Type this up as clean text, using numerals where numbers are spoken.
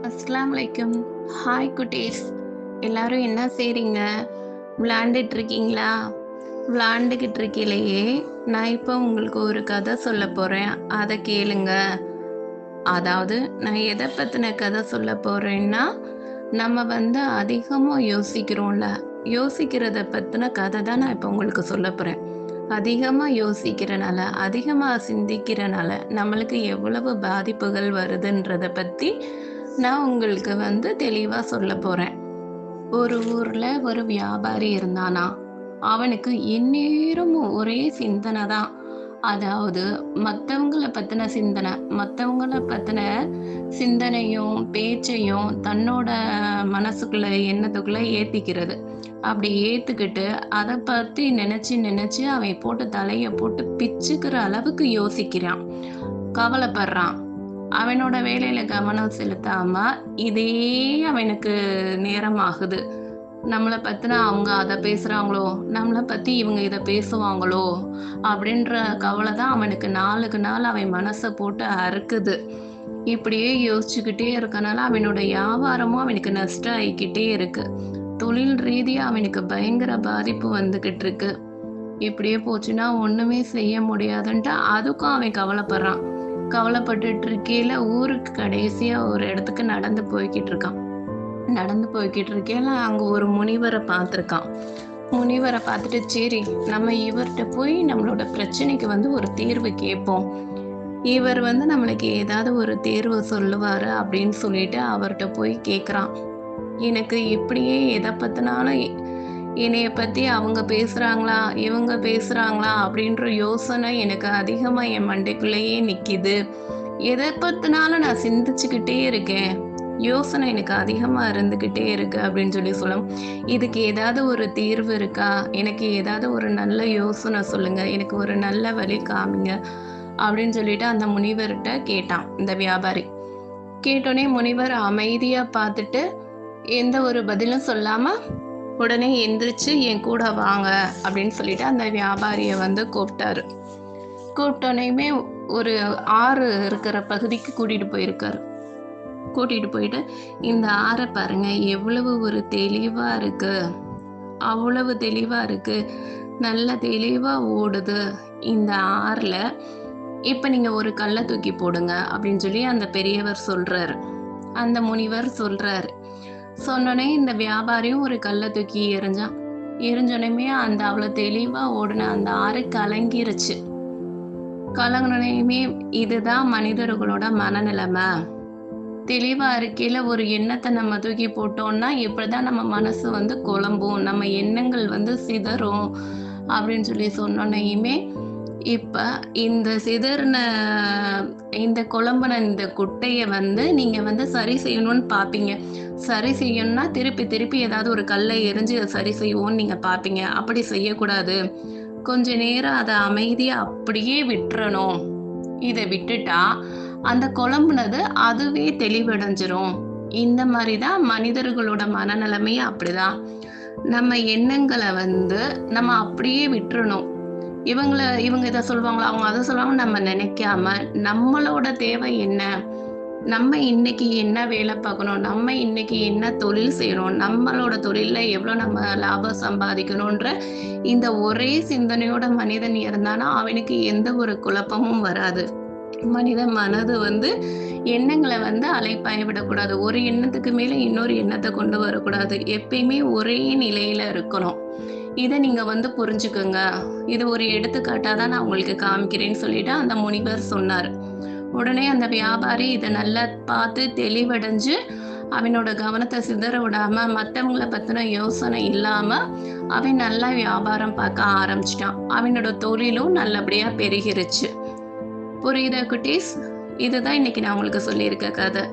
அஸ்ஸலாமு அலைக்கும். ஹாய் குட்டீஸ். எல்லாரும் என்ன செய்றீங்க? விளையாண்டுட்டு இருக்கீங்களா? விளையாண்டுக்கிட்டு இருக்கையிலேயே நான் இப்போ உங்களுக்கு ஒரு கதை சொல்ல போறேன். அதை கேளுங்க. அதாவது நான் எதை பத்தின கதை சொல்ல போறேன்னா, நம்ம அதிகமா யோசிக்கிறோம்ல, யோசிக்கிறத பத்தின கதை தான் நான் இப்போ உங்களுக்கு சொல்ல போறேன். அதிகமா யோசிக்கிறனால, அதிகமா சிந்திக்கிறனால நம்மளுக்கு எவ்வளவு பாதிப்புகள் வருதுன்றத பத்தி நான் உங்களுக்கு தெளிவா சொல்ல போறேன். ஒரு ஊர்ல ஒரு வியாபாரி இருந்தானா. அவனுக்கு எந்நேரமும் ஒரே சிந்தனை தான். அதாவது மத்தவங்கள பத்தின சிந்தனை. மத்தவங்கள பத்தின சிந்தனையும், பேச்சையும் தன்னோட மனசுக்குள்ள, எண்ணத்துக்குள்ள ஏத்திக்கிறது. அப்படி ஏத்துக்கிட்டு, அத பத்தி நெனச்சு நெனச்சு அவன் போட்டு தலைய போட்டு பிச்சுக்கிற அளவுக்கு யோசிக்கிறான். கவலைப்படுறான். அவனோட வேலையில கவனம் செலுத்தாம, இதே அவனுக்கு நேரமாகுது. நம்மள பத்தின அவங்க அத பேசுறாங்களோ, நம்மள பத்தி இவங்க இத பேசுவாங்களோ, அப்படின்ற கவலை தான் அவனுக்கு நாளுக்கு நாள் அவன் மனச போட்டு அறுக்குது. இப்படியே யோசிச்சுக்கிட்டே இருக்கனால அவனோட வியாபாரமும் அவனுக்கு நஷ்டம் ஆயிக்கிட்டே இருக்கு. தொழில் ரீதியா அவனுக்கு பயங்கர பாதிப்பு வந்துகிட்டு இருக்கு. இப்படியே போச்சுன்னா ஒண்ணுமே செய்ய முடியாதுன்ட்டு அதுக்கும் அவன் கவலைப்படுறான். கவலைப்பட்டுட்டு இருக்கையில ஊருக்கு கடைசியா ஒரு இடத்துக்கு நடந்து போய்கிட்டு இருக்கான். நடந்து போய்கிட்டு இருக்கையில அங்க ஒரு முனிவரை பார்த்துருக்கான். முனிவரை பார்த்துட்டு சரி நம்ம இவர்கிட்ட போய் நம்மளோட பிரச்சனைக்கு ஒரு தீர்வு கேட்போம். இவர் நம்மளுக்கு ஏதாவது ஒரு தீர்வு சொல்லுவாரு அப்படின்னு சொல்லிட்டு அவர்கிட்ட போய் கேட்குறான். எனக்கு இப்படியே எதை பத்தினாலும் என்னைய பத்தி அவங்க பேசுறாங்களா, இவங்க பேசுறாங்களா அப்படின்ற யோசனை எனக்கு அதிகமா என் மண்டைக்குள்ளேயே நிக்குது. எதை பத்தினாலும் நான் சிந்திச்சுக்கிட்டே இருக்கேன். யோசனை எனக்கு அதிகமா இருந்துகிட்டே இருக்கு அப்படின்னு சொல்லலாம். இதுக்கு ஏதாவது ஒரு தீர்வு இருக்கா? எனக்கு ஏதாவது ஒரு நல்ல யோசனை சொல்லுங்க. எனக்கு ஒரு நல்ல வழி காமிங்க அப்படின்னு சொல்லிட்டு அந்த முனிவர்கிட்ட கேட்டான் இந்த வியாபாரி. கேட்டோனே முனிவர் அமைதியா பார்த்துட்டு எந்த ஒரு பதிலும் சொல்லாம உடனே எந்திரிச்சு என் கூட வாங்க அப்படின்னு சொல்லிட்டு அந்த வியாபாரிய கூப்பிட்டாரு. கூப்பிட்டோனையுமே ஒரு ஆறு இருக்கிற பகுதிக்கு கூட்டிட்டு போயிருக்காரு. கூட்டிட்டு போயிட்டு இந்த ஆறை பாருங்க எவ்வளவு ஒரு தெளிவா இருக்கு, அவ்வளவு தெளிவா இருக்கு, நல்ல தெளிவா ஓடுது. இந்த ஆறுல இப்ப நீங்க ஒரு கல்லை தூக்கி போடுங்க அப்படின்னு சொல்லி அந்த பெரியவர் சொல்றாரு. அந்த முனிவர் சொல்றாரு. சொன்னோடனே இந்த வியாபாரியும் ஒரு கல்லை தூக்கி எறிஞ்சான். எரிஞ்சோனையுமே அந்த அவ்வளவு தெளிவா ஓடுன அந்த ஆறு கலங்கிருச்சு. கலங்கினையுமே இதுதான் மனிதர்களோட மனநிலைமை. தெளிவா இருக்கையில ஒரு எண்ணத்தை நம்ம தூக்கி போட்டோம்னா இப்படிதான் நம்ம மனசு குழம்பும், நம்ம எண்ணங்கள் சிதறும் அப்படின்னு சொல்லி சொன்னோன்னையுமே இப்ப இந்த சிதறின இந்த குழம்புன இந்த குட்டைய நீங்க சரி செய்யணும்னு பாப்பீங்க. சரி செய்யணும்னா திருப்பி திருப்பி ஏதாவது ஒரு கல்லை எரிஞ்சு அதை சரி செய்வோம்னு நீங்க பாப்பீங்க. அப்படி செய்யக்கூடாது. கொஞ்ச நேரம் அதை அமைதியா அப்படியே விட்டுறணும். இதை விட்டுட்டா அந்த குழம்புனது அதுவே தெளிவடைஞ்சிரும். இந்த மாதிரிதான் மனிதர்களோட மனநிலைமையே அப்படிதான். நம்ம எண்ணங்களை நம்ம அப்படியே விட்டுறணும். இவங்க இதை சொல்லுவாங்களா, அவங்க அதை சொல்லுவாங்க நம்ம நினைக்காம நம்மளோட தேவை என்ன, நம்ம இன்னைக்கு என்ன வேலை பார்க்கணும், நம்ம இன்னைக்கு என்ன தொழில் செய்யணும், நம்மளோட தொழில்ல எவ்வளவு நம்ம லாபம் சம்பாதிக்கணும்ன்ற இந்த ஒரே சிந்தனையோட மனிதன் இருந்தானா அவனுக்கு எந்த ஒரு குழப்பமும் வராது. மனித மனது எண்ணங்களை அலைப்பாய விடக்கூடாது. ஒரு எண்ணத்துக்கு மேல இன்னொரு எண்ணத்தை கொண்டு வரக்கூடாது. எப்பயுமே ஒரே நிலையில இருக்கணும். இதை நீங்க புரிஞ்சுக்கோங்க. இது ஒரு எடுத்துக்காட்டா தான் நான் உங்களுக்கு காமிக்கிறேன்னு சொல்லிட்டு அந்த முனிவர் சொன்னார். உடனே அந்த வியாபாரி இதை நல்லா பார்த்து தெளிவடைஞ்சு அவனோட கவனத்தை சிதற விடாம மற்றவங்கள பத்தின யோசனை இல்லாம அவன் நல்லா வியாபாரம் பார்க்க ஆரம்பிச்சிட்டான். அவனோட தொழிலும் நல்லபடியா பெருகிருச்சு. புரியுதா குட்டீஸ்? இதுதான் இன்னைக்கு நான் உங்களுக்கு சொல்லியிருக்க கதை.